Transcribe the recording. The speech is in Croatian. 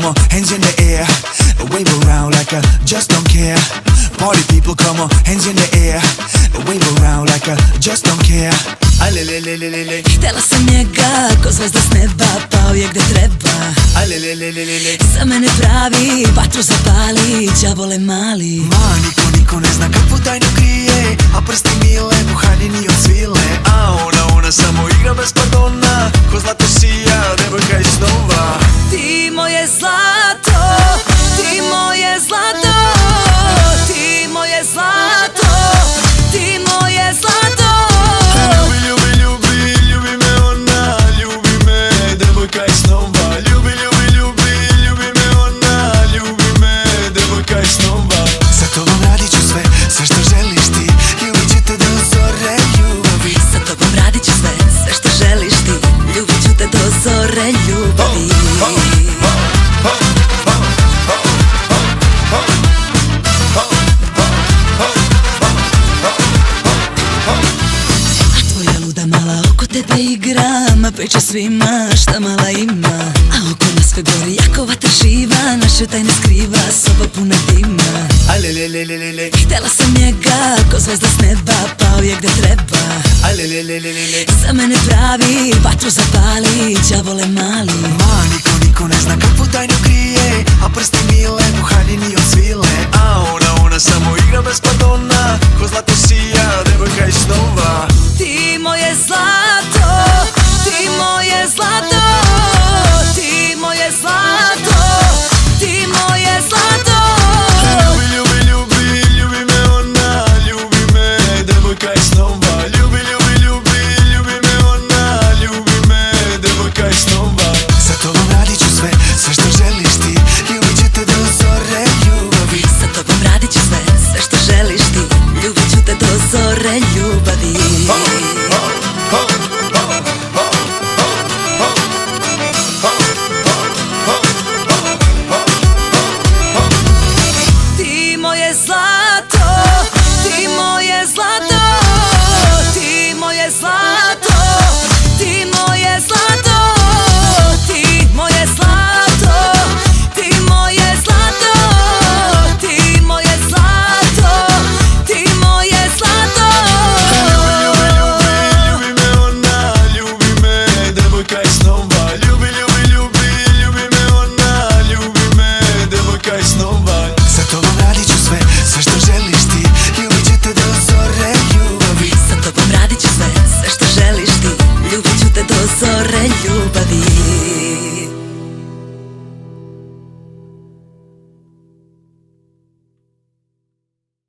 on, hands in the air. Wave around like I just don't care. Party people, come on, hands in the air. Wave around like I just don't care. Aj le le le le le le. Htjela sam njega, ko zvezda s neba, pao je gde treba. Aj le le le le le le. Za mene pravi, vatru zapali, đavole mali. Ma, niko ne zna kakvu tajnu krije, a prsti mile, pohaljeni od svile. A ona samo igra bez pardona, ko zlato sija, devojka iz snova. Ti moje zlato, ti moje zlato, ti moje zlato, ti moje zlato. Ljubi me ona, ljubi me, devojka iz snova. Ljubi me ona, ljubi me, devojka iz snova. Sa tobom radit ću sve što želiš ti, ljubit ću te do zore ljubavi. Sa tobom radit ću sve što želiš ti, ljubit ću te do zore ljubavi. Tebe igram, priča svima šta mala ima. A oko nas sve gori, jako vatra živa, naše tajne skriva, soba puna dima. Aj le le le le le le. Htjela sam njega, ko zvezda s neba, pao je gde treba. Aj le le le le le le. Za mene pravi, vatru zapali, đavole mali. Ma, niko ne zna kakvu tajnu krije, a prsti mile, pohaljeni od svile. A ona samo igra bez pardona, ko zlato sija, devojka iz snova. Ti moje zlato, ti moje zlato, ti moje zlato, ti moje zlato. Ljubi me ona, ljubi me, devojka iz snova. Ljubi me ona, ljubi me, devojka iz snova. Sa tobom radit ću sve što želiš ti, ljubit ću te do zore ljubavi. Sa tobom radit ću sve što želiš ti, ljubit ću te do zore ljubavi.